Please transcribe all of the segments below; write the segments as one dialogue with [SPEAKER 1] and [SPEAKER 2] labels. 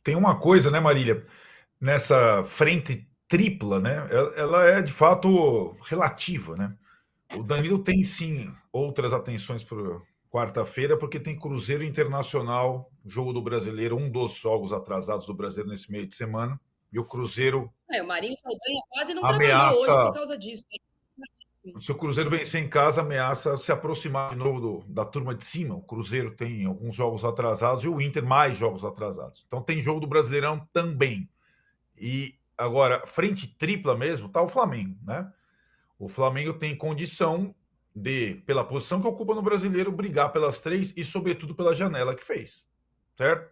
[SPEAKER 1] Tem uma coisa, né, Marília? Nessa frente tripla, né? Ela é de fato relativa, né? O Danilo tem sim outras atenções para quarta-feira, porque tem Cruzeiro Internacional, jogo do Brasileiro, um dos jogos atrasados do Brasileiro nesse meio de semana. E o Cruzeiro
[SPEAKER 2] O Marinho Saldanha quase não trabalhou hoje por
[SPEAKER 1] ameaça.
[SPEAKER 2] causa disso.
[SPEAKER 1] Se o Cruzeiro vencer em casa, ameaça se aproximar de novo da turma de cima. O Cruzeiro tem alguns jogos atrasados e o Inter mais jogos atrasados. Então tem jogo do Brasileirão também. E agora, frente tripla mesmo, tá o Flamengo, né? O Flamengo tem condição de, pela posição que ocupa no Brasileiro, brigar pelas três e, sobretudo, pela janela que fez, certo?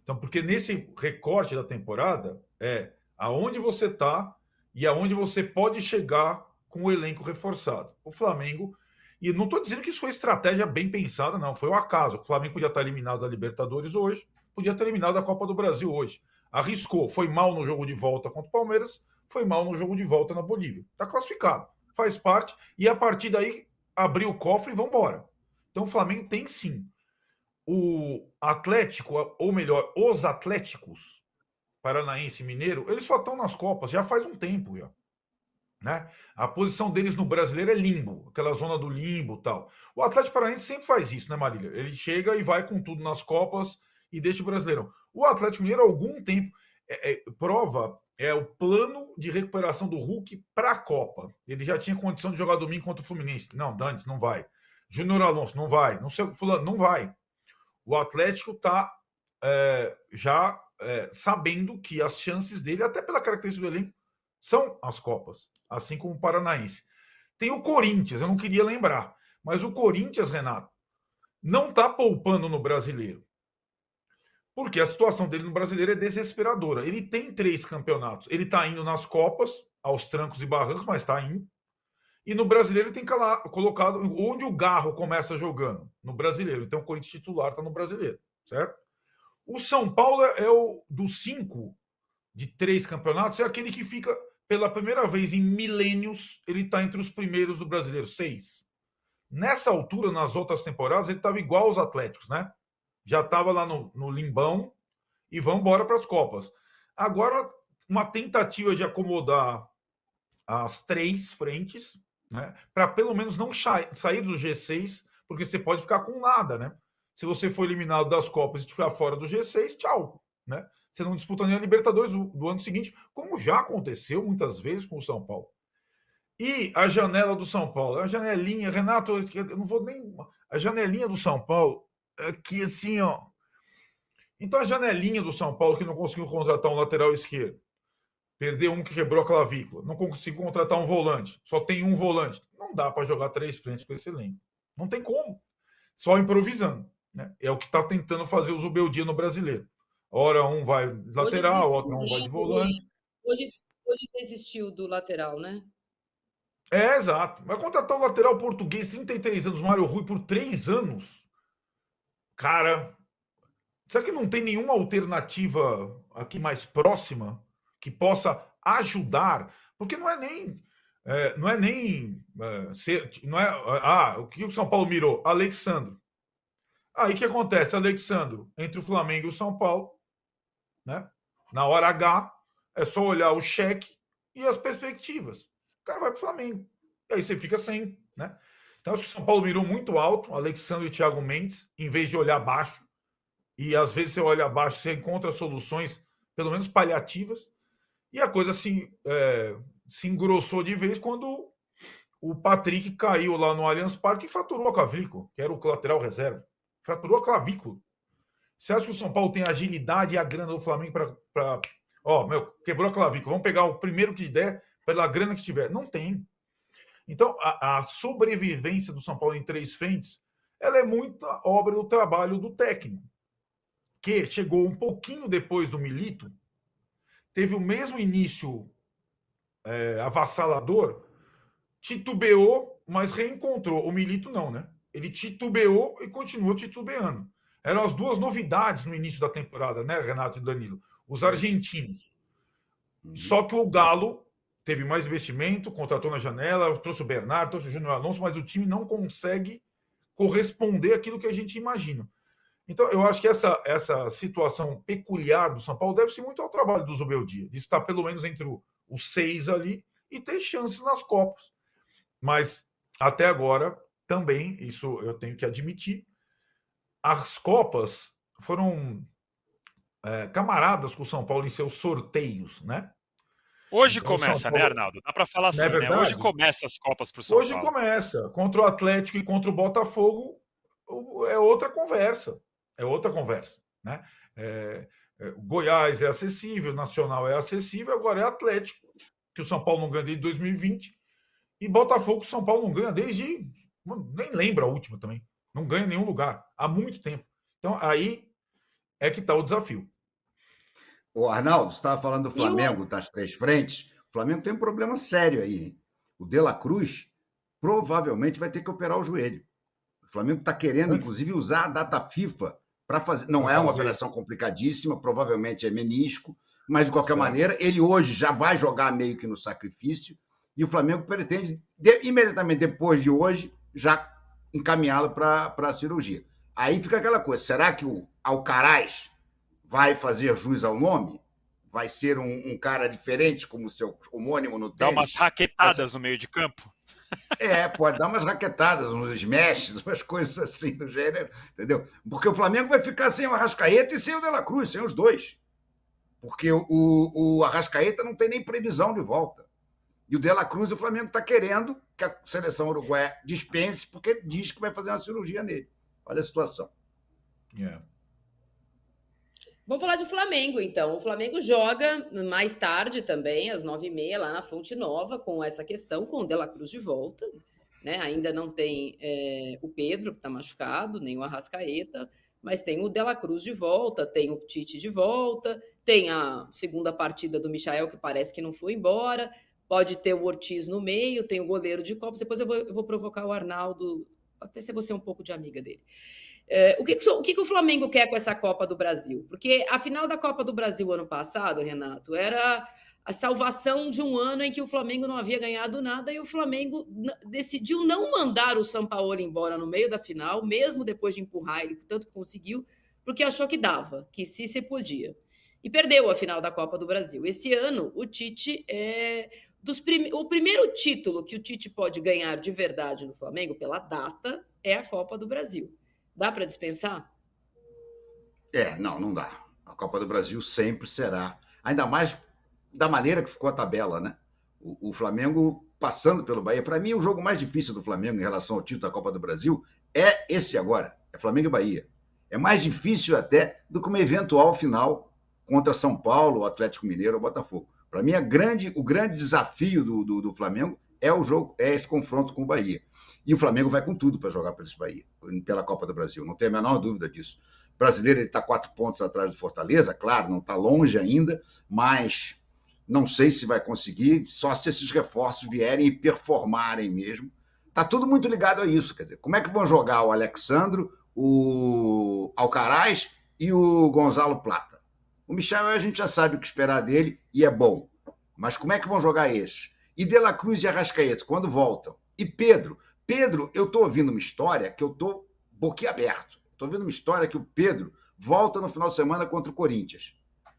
[SPEAKER 1] Então, porque nesse recorte da temporada é aonde você está e aonde você pode chegar com o elenco reforçado. O Flamengo, e não estou dizendo que isso foi estratégia bem pensada, não, foi o acaso. O Flamengo podia estar eliminado da Libertadores hoje, podia ter eliminado da Copa do Brasil hoje. Arriscou, foi mal no jogo de volta contra o Palmeiras, foi mal no jogo de volta na Bolívia. Está classificado, faz parte, e a partir daí abriu o cofre e vamos embora. Então o Flamengo tem sim o Atlético, ou melhor, os Atléticos, Paranaense e Mineiro, eles só estão nas Copas já faz um tempo já. Né? A posição deles no brasileiro é limbo, aquela zona do limbo e tal. O Atlético Paranaense sempre faz isso, né, Marília? Ele chega e vai com tudo nas Copas e deixa o Brasileirão. O Atlético Mineiro, há algum tempo, prova o plano de recuperação do Hulk para a Copa. Ele já tinha condição de jogar domingo contra o Fluminense. Não, Dantes, não vai. Júnior Alonso, não vai. Não sei, fulano, não vai. O Atlético está já sabendo que as chances dele, até pela característica do elenco, são as Copas, assim como o Paranaense. Tem o Corinthians, eu não queria lembrar, mas o Corinthians, Renato, não está poupando no brasileiro. Porque a situação dele no brasileiro é desesperadora. Ele tem 3 campeonatos. Ele está indo nas Copas, aos trancos e barrancos, mas está indo. E no brasileiro ele tem colocado onde o Garro começa jogando, no brasileiro. Então o Corinthians titular está no brasileiro, certo? O São Paulo é o dos 5 de 3 campeonatos, é aquele que fica pela primeira vez em milênios, ele está entre os primeiros do brasileiro, 6. Nessa altura, nas outras temporadas, ele estava igual aos Atléticos, né? Já estava lá no limbão e vão embora para as Copas. Agora, uma tentativa de acomodar as 3 frentes, né? Para pelo menos não sair do G6, porque você pode ficar com nada, né? Se você for eliminado das Copas e estiver fora do G6, tchau, né? Você não disputa nem a Libertadores do ano seguinte, como já aconteceu muitas vezes com o São Paulo. E a janela do São Paulo, a janelinha, Renato, eu não vou nem. A janelinha do São Paulo, que assim, ó. Então a janelinha do São Paulo, que não conseguiu contratar um lateral esquerdo, perdeu um que quebrou a clavícula, não conseguiu contratar um volante, só tem um volante. Não dá para jogar 3 frentes com esse elenco. Não tem como. Só improvisando. Né? É o que está tentando fazer o Zubeldia no brasileiro. Ora um vai
[SPEAKER 2] Hoje
[SPEAKER 1] lateral,
[SPEAKER 2] desistiu,
[SPEAKER 1] outra um vai
[SPEAKER 2] né?
[SPEAKER 1] de volante.
[SPEAKER 2] Hoje desistiu do lateral, né?
[SPEAKER 1] Exato. Vai contratar o lateral português, 33 anos, Mário Rui, por 3 anos. Cara, será que não tem nenhuma alternativa aqui mais próxima que possa ajudar? Porque não é nem. Não é nem ser. Não é, o que o São Paulo mirou? Alexandro. Aí o que acontece? Alexandro, entre o Flamengo e o São Paulo, né? Na hora H, é só olhar o cheque e as perspectivas. O cara vai para o Flamengo. E aí você fica sem, né? Então, acho que o São Paulo mirou muito alto, Alexandre e Thiago Mendes, em vez de olhar abaixo. E às vezes você olha abaixo, você encontra soluções, pelo menos paliativas. E a coisa se engrossou de vez quando o Patrick caiu lá no Allianz Parque e fraturou a clavícula, que era o lateral reserva. Fraturou a clavícula. Você acha que o São Paulo tem a agilidade e a grana do Flamengo para. Quebrou a clavícula. Vamos pegar o primeiro que der, pela grana que tiver. Não tem. Então, a sobrevivência do São Paulo em 3 frentes, ela é muita obra do trabalho do técnico, que chegou um pouquinho depois do Milito, teve o mesmo início avassalador, titubeou, mas reencontrou. O Milito não, né? Ele titubeou e continuou titubeando. Eram as 2 novidades no início da temporada, né, Renato e Danilo? Os argentinos. Só que o Galo teve mais investimento, contratou na janela, trouxe o Bernardo, trouxe o Júnior Alonso, mas o time não consegue corresponder àquilo que a gente imagina. Então, eu acho que essa situação peculiar do São Paulo deve-se muito ao trabalho do Zubeldia, de estar pelo menos entre os 6 ali e ter chances nas Copas. Mas, até agora, também, isso eu tenho que admitir, as Copas foram camaradas com o São Paulo em seus sorteios, né?
[SPEAKER 3] Hoje
[SPEAKER 1] Então,
[SPEAKER 3] começa,
[SPEAKER 1] Paulo,
[SPEAKER 3] né, Arnaldo? Dá para falar
[SPEAKER 1] não é
[SPEAKER 3] assim, né? Hoje
[SPEAKER 1] verdade?
[SPEAKER 3] começa as Copas para o São
[SPEAKER 1] Hoje
[SPEAKER 3] Paulo.
[SPEAKER 1] começa. Contra o Atlético e contra o Botafogo é outra conversa. É outra conversa, né? Goiás é acessível, Nacional é acessível, agora é Atlético, que o São Paulo não ganha desde 2020, e Botafogo, que o São Paulo não ganha desde... Nem lembro a última também. Não ganha em nenhum lugar, há muito tempo. Então, aí é que está o desafio.
[SPEAKER 4] O Arnaldo, você estava falando do Flamengo, das 3 frentes. O Flamengo tem um problema sério aí, hein? O De La Cruz provavelmente vai ter que operar o joelho. O Flamengo está querendo, inclusive, usar a data FIFA para fazer. Não é uma operação complicadíssima, provavelmente é menisco, mas, de qualquer maneira, ele hoje já vai jogar meio que no sacrifício, e o Flamengo pretende, imediatamente depois de hoje, já encaminhá-lo para a cirurgia. Aí fica aquela coisa, será que o Alcaraz vai fazer jus ao nome? Vai ser um cara diferente, como o seu homônimo no tênis?
[SPEAKER 3] Dá umas raquetadas no meio de campo?
[SPEAKER 4] Pode dar umas raquetadas, uns smashes, umas coisas assim do gênero, entendeu? Porque o Flamengo vai ficar sem o Arrascaeta e sem o De La Cruz, sem os dois. Porque o Arrascaeta não tem nem previsão de volta. E o De La Cruz, o Flamengo está querendo que a seleção uruguaia dispense, porque diz que vai fazer uma cirurgia nele. Olha a situação.
[SPEAKER 2] Vamos falar de Flamengo, então. O Flamengo joga mais tarde também, às 9h30, lá na Fonte Nova, com essa questão, com o De La Cruz de volta. Né? Ainda não tem o Pedro, que está machucado, nem o Arrascaeta, mas tem o De La Cruz de volta, tem o Tite de volta, tem a segunda partida do Michael, que parece que não foi embora, pode ter o Ortiz no meio, tem o goleiro de Copas. Depois eu vou provocar o Arnaldo, até se você é um pouco de amiga dele. O que o Flamengo quer com essa Copa do Brasil? Porque a final da Copa do Brasil ano passado, Renato, era a salvação de um ano em que o Flamengo não havia ganhado nada e o Flamengo decidiu não mandar o Sampaoli embora no meio da final, mesmo depois de empurrar ele, tanto que conseguiu, porque achou que dava, que se podia. E perdeu a final da Copa do Brasil. Esse ano, o Tite o primeiro título que o Tite pode ganhar de verdade no Flamengo, pela data, é a Copa do Brasil. Dá para dispensar?
[SPEAKER 4] Não dá. A Copa do Brasil sempre será. Ainda mais da maneira que ficou a tabela, né? O Flamengo passando pelo Bahia. Para mim, o jogo mais difícil do Flamengo em relação ao título da Copa do Brasil é esse agora. É Flamengo e Bahia. É mais difícil até do que uma eventual final contra São Paulo, Atlético Mineiro ou Botafogo. Para mim, o grande desafio do Flamengo é o jogo, é esse confronto com o Bahia. E o Flamengo vai com tudo para jogar pelo Bahia, pela Copa do Brasil, não tem a menor dúvida disso. O brasileiro está 4 pontos atrás do Fortaleza, claro, não está longe ainda, mas não sei se vai conseguir, só se esses reforços vierem e performarem mesmo. Está tudo muito ligado a isso, quer dizer, como é que vão jogar o Alexandro, o Alcaraz e o Gonzalo Plata? O Michael a gente já sabe o que esperar dele e é bom, mas como é que vão jogar esses? E De La Cruz e Arrascaeta, quando voltam? E Pedro, eu estou ouvindo uma história que eu estou boquiaberto. Estou ouvindo uma história que o Pedro volta no final de semana contra o Corinthians.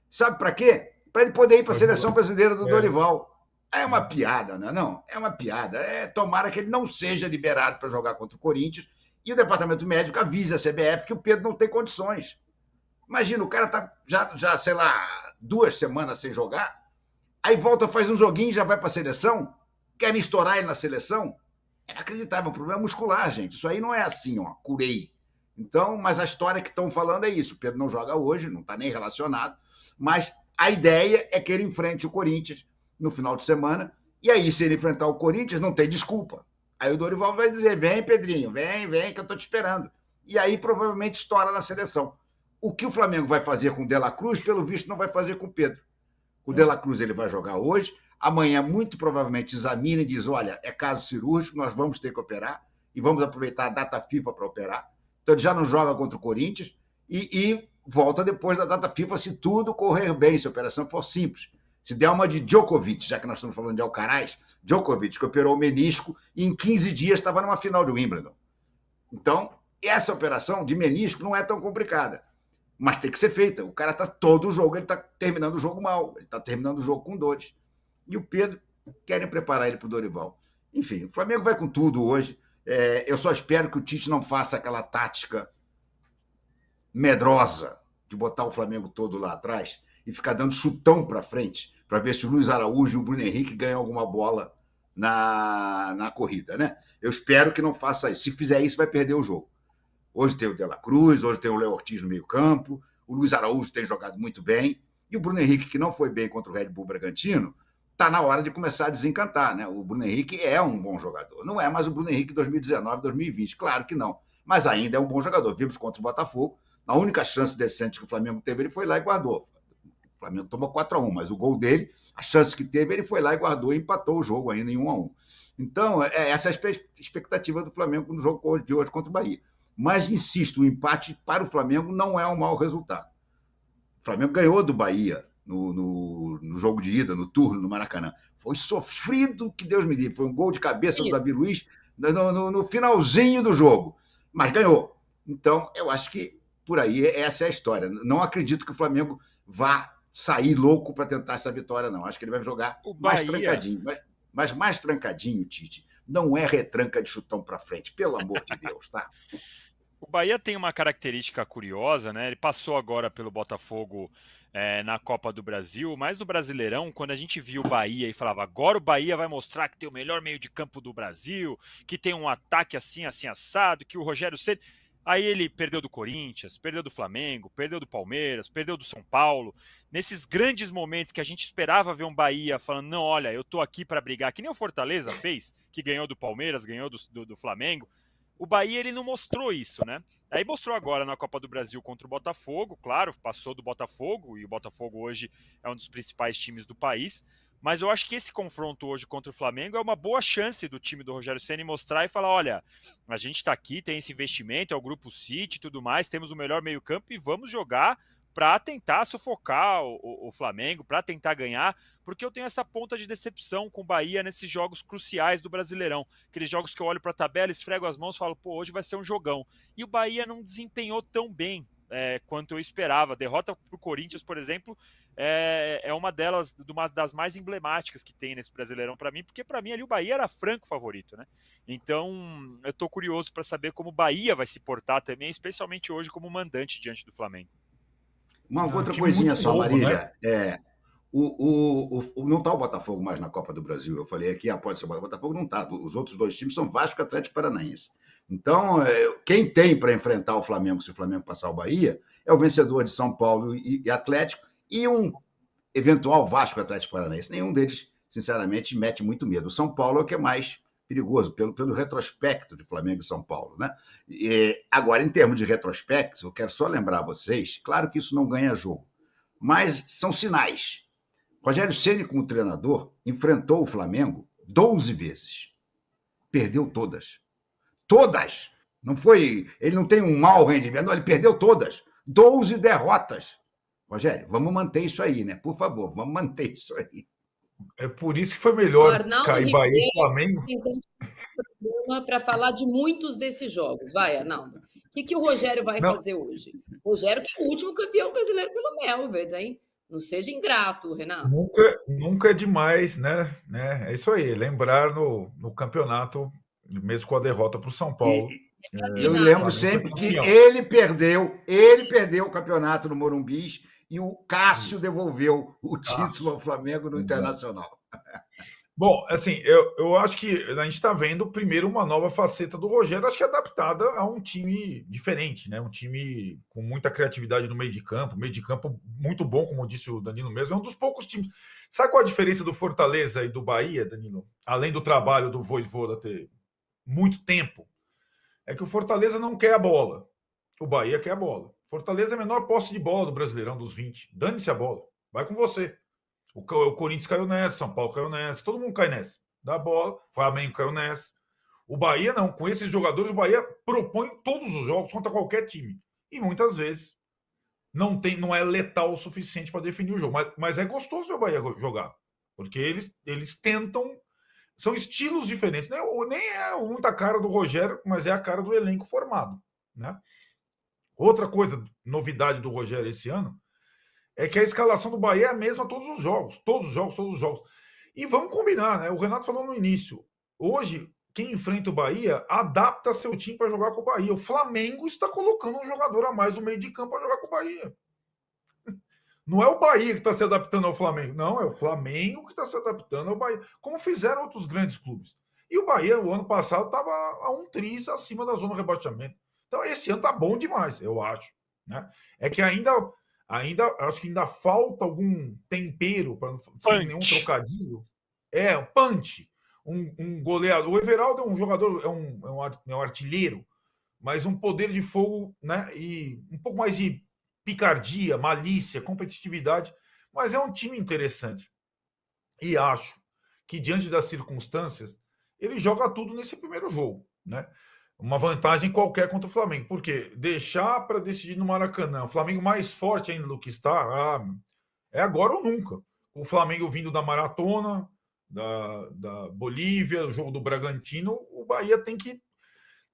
[SPEAKER 4] Sabe para quê? Para ele poder ir para a seleção brasileira do Dorival. É uma piada, não é? Não, é uma piada. Tomara que ele não seja liberado para jogar contra o Corinthians e o departamento médico avise a CBF que o Pedro não tem condições. Imagina, o cara está já, sei lá, 2 semanas sem jogar, aí volta, faz um joguinho e já vai para a seleção? Querem estourar ele na seleção? É inacreditável, um problema muscular, gente. Isso aí não é assim, curei. Então, mas a história que estão falando é isso. O Pedro não joga hoje, não está nem relacionado, mas a ideia é que ele enfrente o Corinthians no final de semana, e aí, se ele enfrentar o Corinthians, não tem desculpa. Aí o Dorival vai dizer, vem, Pedrinho, vem, que eu estou te esperando. E aí, provavelmente, estoura na seleção. O que o Flamengo vai fazer com o De La Cruz, pelo visto, não vai fazer com o Pedro. O De La Cruz ele vai jogar hoje, amanhã, muito provavelmente, examina e diz, olha, é caso cirúrgico, nós vamos ter que operar, e vamos aproveitar a data FIFA para operar. Então, ele já não joga contra o Corinthians e volta depois da data FIFA, se tudo correr bem, se a operação for simples. Se der uma de Djokovic, já que nós estamos falando de Alcaraz, Djokovic, que operou o menisco e em 15 dias estava numa final de Wimbledon. Então, essa operação de menisco não é tão complicada, mas tem que ser feita. O cara está todo o jogo, ele está terminando o jogo mal, ele está terminando o jogo com dores. E o Pedro, querem preparar ele para o Dorival. Enfim, o Flamengo vai com tudo hoje. Eu só espero que o Tite não faça aquela tática medrosa de botar o Flamengo todo lá atrás e ficar dando chutão para frente, para ver se o Luiz Araújo e o Bruno Henrique ganham alguma bola na corrida, né? Eu espero que não faça isso. Se fizer isso, vai perder o jogo. Hoje tem o De La Cruz, hoje tem o Léo Ortiz no meio-campo, o Luiz Araújo tem jogado muito bem, e o Bruno Henrique, que não foi bem contra o Red Bull Bragantino, está na hora de começar a desencantar, né? O Bruno Henrique é um bom jogador. Não é mais o Bruno Henrique 2019, 2020, claro que não. Mas ainda é um bom jogador. Vimos contra o Botafogo, a única chance decente que o Flamengo teve, ele foi lá e guardou. O Flamengo tomou 4-1, mas o gol dele, a chance que teve, ele foi lá e guardou e empatou o jogo ainda em 1-1. Então, essa é a expectativa do Flamengo no jogo de hoje contra o Bahia. Mas, insisto, o empate para o Flamengo não é um mau resultado. O Flamengo ganhou do Bahia no jogo de ida, no turno, no Maracanã. Foi sofrido, que Deus me livre. Foi um gol de cabeça do Davi Luiz no finalzinho do jogo. Mas ganhou. Então, eu acho que por aí essa é a história. Não acredito que o Flamengo vá sair louco para tentar essa vitória, não. Acho que ele vai jogar mais trancadinho. Mas mais trancadinho, Tite. Não é retranca de chutão para frente, pelo amor de Deus, tá?
[SPEAKER 3] O Bahia tem uma característica curiosa, né? Ele passou agora pelo Botafogo na Copa do Brasil, mas no Brasileirão, quando a gente viu o Bahia e falava, agora o Bahia vai mostrar que tem o melhor meio de campo do Brasil, que tem um ataque assim, assim, assado, que o Rogério Ceni... Aí ele perdeu do Corinthians, perdeu do Flamengo, perdeu do Palmeiras, perdeu do São Paulo. Nesses grandes momentos que a gente esperava ver um Bahia falando, não, olha, eu tô aqui para brigar, que nem o Fortaleza fez, que ganhou do Palmeiras, ganhou do Flamengo. O Bahia, ele não mostrou isso, né? Aí mostrou agora na Copa do Brasil contra o Botafogo, claro, passou do Botafogo, e o Botafogo hoje é um dos principais times do país, mas eu acho que esse confronto hoje contra o Flamengo é uma boa chance do time do Rogério Ceni mostrar e falar, olha, a gente está aqui, tem esse investimento, é o Grupo City e tudo mais, temos o melhor meio-campo e vamos jogar para tentar sufocar o Flamengo, para tentar ganhar, porque eu tenho essa ponta de decepção com o Bahia nesses jogos cruciais do Brasileirão. Aqueles jogos que eu olho para a tabela, esfrego as mãos e falo, pô, hoje vai ser um jogão. E o Bahia não desempenhou tão bem quanto eu esperava. A derrota para o Corinthians, por exemplo, é uma das mais emblemáticas que tem nesse Brasileirão para mim, porque para mim ali o Bahia era franco favorito, né? Então eu tô curioso para saber como o Bahia vai se portar também, especialmente hoje como mandante diante do Flamengo.
[SPEAKER 4] Uma outra coisinha só, novo, Marília. Né? Não está o Botafogo mais na Copa do Brasil. Eu falei aqui, pode ser o Botafogo, não está. Os outros dois times são Vasco e Atlético Paranaense. Então, quem tem para enfrentar o Flamengo, se o Flamengo passar o Bahia, é o vencedor de São Paulo e Atlético e um eventual Vasco e Atlético Paranaense. Nenhum deles, sinceramente, mete muito medo. O São Paulo é o que é mais perigoso, pelo retrospecto de Flamengo e São Paulo, né? Agora, em termos de retrospecto, eu quero só lembrar a vocês, claro que isso não ganha jogo, mas são sinais. Rogério Ceni, como treinador, enfrentou o Flamengo 12 vezes. Perdeu todas. Todas! Não foi... Ele não tem um mau rendimento, não, ele perdeu todas. 12 derrotas. Rogério, vamos manter isso aí, né? Por favor, vamos manter isso aí.
[SPEAKER 1] É por isso que foi melhor cair Bahia e Flamengo.
[SPEAKER 2] Para falar de muitos desses jogos. Vai, Arnaldo. O que o Rogério vai fazer hoje? O Rogério que é o último campeão brasileiro pelo Melverde, hein? Não seja ingrato, Renato.
[SPEAKER 1] Nunca é demais, né? É isso aí. Lembrar no campeonato, mesmo com a derrota para o São Paulo.
[SPEAKER 4] Eu lembro sempre que ele perdeu o campeonato no Morumbi e o Cássio devolveu o título ao Flamengo no Internacional.
[SPEAKER 1] Bom, assim, eu acho que a gente está vendo primeiro uma nova faceta do Rogério, acho que adaptada a um time diferente, né? Um time com muita criatividade no meio de campo muito bom, como disse o Danilo mesmo, é um dos poucos times. Sabe qual a diferença do Fortaleza e do Bahia, Danilo? Além do trabalho do Vojvoda ter muito tempo, é que o Fortaleza não quer a bola, o Bahia quer a bola. Fortaleza é a menor posse de bola do Brasileirão dos 20. Dane-se a bola, vai com você. O Corinthians caiu nessa, São Paulo caiu nessa, todo mundo cai nessa. Dá bola, Flamengo caiu nessa. O Bahia não, com esses jogadores, o Bahia propõe todos os jogos contra qualquer time. E muitas vezes não é letal o suficiente para definir o jogo. Mas é gostoso ver o Bahia jogar. Porque eles tentam. São estilos diferentes. Nem é muita cara do Rogério, mas é a cara do elenco formado. né? Outra coisa, novidade do Rogério esse ano, é que a escalação do Bahia é a mesma todos os jogos. Todos os jogos, todos os jogos. E vamos combinar, né? O Renato falou no início. Hoje, quem enfrenta o Bahia adapta seu time para jogar com o Bahia. O Flamengo está colocando um jogador a mais no meio de campo para jogar com o Bahia. Não é o Bahia que está se adaptando ao Flamengo. Não, é o Flamengo que está se adaptando ao Bahia. Como fizeram outros grandes clubes. E o Bahia, o ano passado, estava a um triz acima da zona do rebaixamento. Então, esse ano tá bom demais, eu acho. Né? É que ainda acho que ainda falta algum tempero, para não ser nenhum trocadilho. Um punch. Um goleador. O Everaldo é um jogador, é um artilheiro, mas um poder de fogo, né? E um pouco mais de picardia, malícia, competitividade. Mas é um time interessante. E acho que, diante das circunstâncias, ele joga tudo nesse primeiro jogo, né? Uma vantagem qualquer contra o Flamengo. Porque deixar para decidir no Maracanã, o Flamengo mais forte ainda do que está, é agora ou nunca. O Flamengo vindo da maratona, da Bolívia, o jogo do Bragantino, o Bahia tem que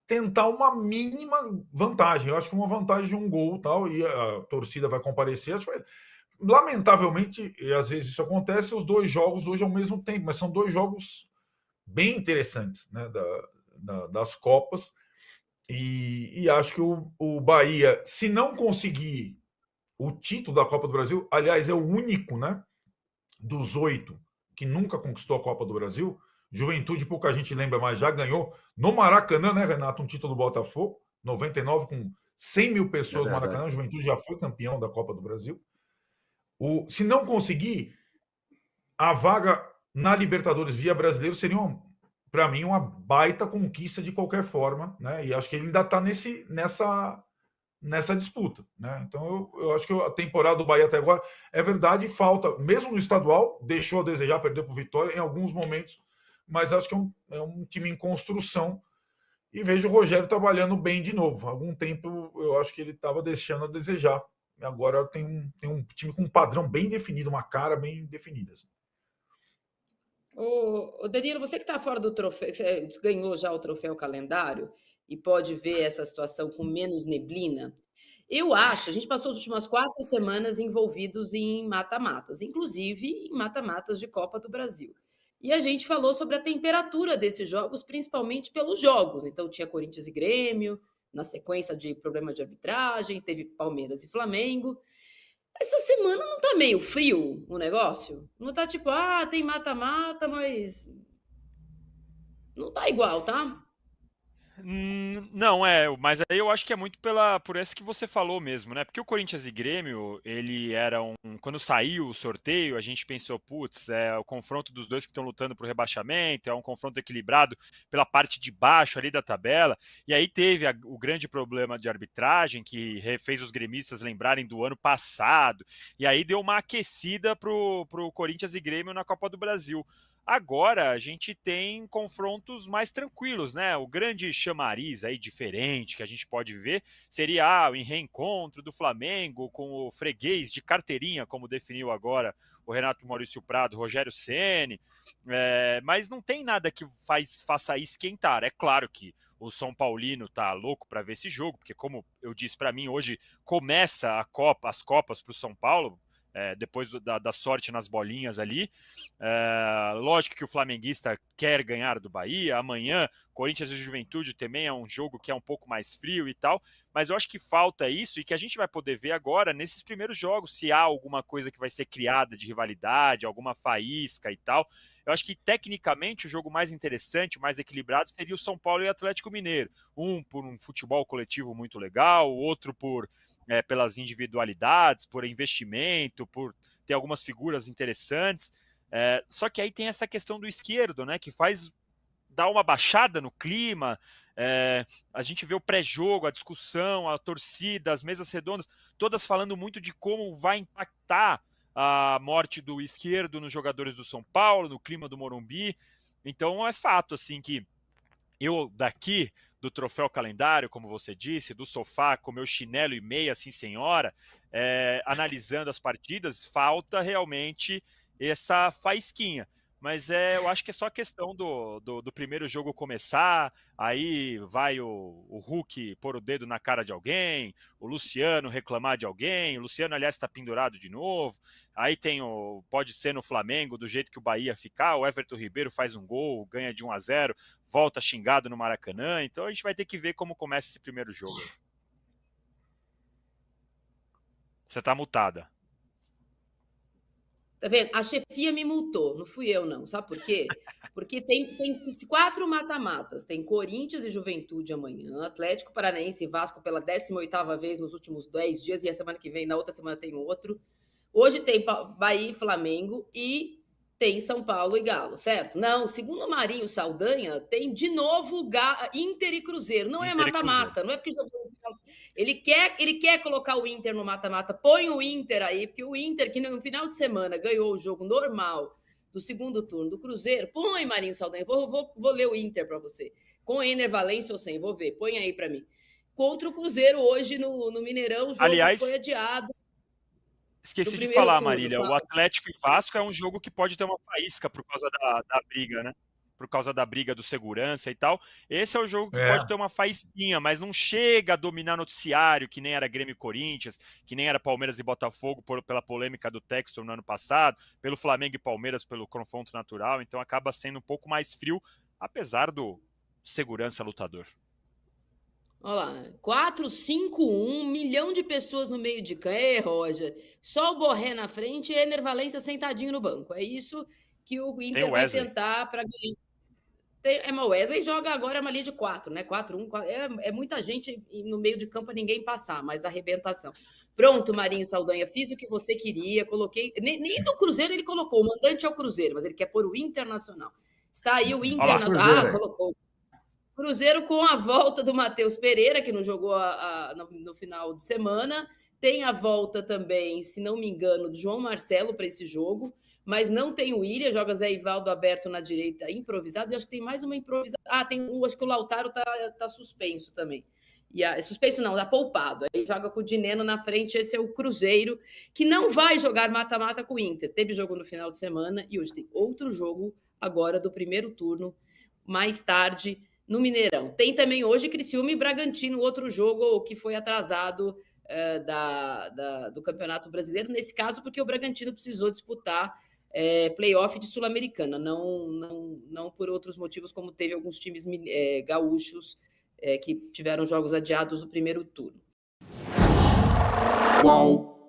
[SPEAKER 1] tentar uma mínima vantagem. Eu acho que uma vantagem de um gol tal, e a torcida vai comparecer. Lamentavelmente, e às vezes isso acontece, os dois jogos hoje ao mesmo tempo, mas são dois jogos bem interessantes, né, das Copas. E acho que o Bahia, se não conseguir o título da Copa do Brasil, aliás, é o único, né, dos 8 que nunca conquistou a Copa do Brasil. Juventude, pouca gente lembra, mas já ganhou no Maracanã, né, Renato? Um título do Botafogo, 99, com 100 mil pessoas no Maracanã. A Juventude já foi campeão da Copa do Brasil. Se não conseguir, a vaga na Libertadores via brasileiro seria, para mim, uma baita conquista de qualquer forma, né? E acho que ele ainda está nessa disputa, né? Então eu acho que a temporada do Bahia até agora, é verdade, falta, mesmo no estadual, deixou a desejar, perdeu para o Vitória em alguns momentos, mas acho que é um time em construção e vejo o Rogério trabalhando bem de novo. Há algum tempo eu acho que ele estava deixando a desejar. E agora tem um time com um padrão bem definido, uma cara bem definida. Assim.
[SPEAKER 2] Ô, Danilo, você que está fora do troféu, você ganhou já o troféu calendário e pode ver essa situação com menos neblina. Eu acho, a gente passou as últimas 4 semanas envolvidos em mata-matas, inclusive em mata-matas de Copa do Brasil. E a gente falou sobre a temperatura desses jogos, principalmente pelos jogos. Então, tinha Corinthians e Grêmio, na sequência de problema de arbitragem, teve Palmeiras e Flamengo. Essa semana não tá meio frio o negócio? Não tá tipo, tem mata-mata, mas não tá igual, tá?
[SPEAKER 3] Não, mas aí eu acho que é muito por essa que você falou mesmo, né? Porque o Corinthians e Grêmio, ele era quando saiu o sorteio, a gente pensou, putz, é o confronto dos dois que estão lutando pro rebaixamento, é um confronto equilibrado pela parte de baixo ali da tabela, e aí teve o grande problema de arbitragem, que fez os gremistas lembrarem do ano passado, e aí deu uma aquecida pro Corinthians e Grêmio na Copa do Brasil. Agora a gente tem confrontos mais tranquilos, né? O grande chamariz aí diferente que a gente pode ver seria o reencontro do Flamengo com o freguês de carteirinha, como definiu agora o Renato Maurício Prado, Rogério Ceni. Mas não tem nada que faça esquentar. É claro que o São Paulino tá louco para ver esse jogo, porque como eu disse, para mim hoje começa as Copas para o São Paulo. Depois da sorte nas bolinhas ali. Lógico que o flamenguista quer ganhar do Bahia. Amanhã, Corinthians e Juventude também é um jogo que é um pouco mais frio e tal, mas eu acho que falta isso e que a gente vai poder ver agora nesses primeiros jogos, se há alguma coisa que vai ser criada de rivalidade, alguma faísca e tal. Eu acho que tecnicamente o jogo mais interessante, mais equilibrado seria o São Paulo e o Atlético Mineiro. Um por um futebol coletivo muito legal, o outro pelas individualidades, por investimento, por ter algumas figuras interessantes. Só que aí tem essa questão do esquerdo, né, que faz dar uma baixada no clima. A gente vê o pré-jogo, a discussão, a torcida, as mesas redondas, todas falando muito de como vai impactar a morte do esquerdo nos jogadores do São Paulo, no clima do Morumbi. Então é fato assim que eu daqui do troféu calendário, como você disse, do sofá com meu chinelo e meia, assim senhora, analisando as partidas, falta realmente essa faísquinha. Mas eu acho que é só questão do primeiro jogo começar, aí vai o Hulk pôr o dedo na cara de alguém, o Luciano reclamar de alguém, o Luciano, aliás, está pendurado de novo, aí pode ser no Flamengo, do jeito que o Bahia ficar, o Everton Ribeiro faz um gol, ganha de 1-0, volta xingado no Maracanã, então a gente vai ter que ver como começa esse primeiro jogo. Você tá mutada.
[SPEAKER 2] Tá vendo? A chefia me multou, não fui eu, não. Sabe por quê? Porque tem 4 mata-matas. Tem Corinthians e Juventude amanhã, Atlético Paranaense e Vasco pela 18ª vez nos últimos 10 dias, e a semana que vem, na outra semana, tem outro. Hoje tem Bahia e Flamengo e tem São Paulo e Galo, certo? Não, segundo o Marinho Saldanha, tem de novo Inter e Cruzeiro. Não é mata-mata, não é porque ele quer colocar o Inter no mata-mata. Põe o Inter aí, porque o Inter, que no final de semana ganhou o jogo normal do segundo turno do Cruzeiro. Põe, Marinho Saldanha, vou ler o Inter para você. Com Ener Valencia ou sem, vou ver. Põe aí para mim. Contra o Cruzeiro hoje no Mineirão, o jogo foi adiado.
[SPEAKER 3] Esqueci de falar, Marília, o Atlético e Vasco é um jogo que pode ter uma faísca por causa da briga, né? Por causa da briga do segurança e tal. Esse é o jogo que pode ter uma faísquinha, mas não chega a dominar noticiário, que nem era Grêmio e Corinthians, que nem era Palmeiras e Botafogo pela polêmica do Textor no ano passado, pelo Flamengo e Palmeiras pelo confronto natural, então acaba sendo um pouco mais frio, apesar do segurança lutador.
[SPEAKER 2] Olha lá, 4-5-1, 1 milhão de pessoas no meio de campo, Roger. Só o Borré na frente e Ener Valencia sentadinho no banco. É isso que o Inter vai tentar para ganhar. Mas o Wesley joga agora uma linha de 4, né? 4-1, é muita gente no meio de campo, ninguém passar, mas da arrebentação. Pronto, Marinho Saldanha, fiz o que você queria, coloquei. Nem do Cruzeiro ele colocou, o mandante é o Cruzeiro, mas ele quer pôr o Internacional. Está aí o Internacional. Colocou. Cruzeiro com a volta do Matheus Pereira, que não jogou no final de semana. Tem a volta também, se não me engano, do João Marcelo para esse jogo, mas não tem o William, joga Zé Ivaldo aberto na direita, improvisado, e acho que tem mais uma improvisada. Acho que o Lautaro tá suspenso também. Suspenso não, tá poupado. Aí joga com o Dineno na frente, esse é o Cruzeiro, que não vai jogar mata-mata com o Inter. Teve jogo no final de semana e hoje tem outro jogo agora do primeiro turno, mais tarde, no Mineirão. Tem também hoje Criciúma e Bragantino, outro jogo que foi atrasado do Campeonato Brasileiro, nesse caso porque o Bragantino precisou disputar playoff de Sul-Americana, não por outros motivos, como teve alguns times gaúchos que tiveram jogos adiados no primeiro turno.
[SPEAKER 5] Qual?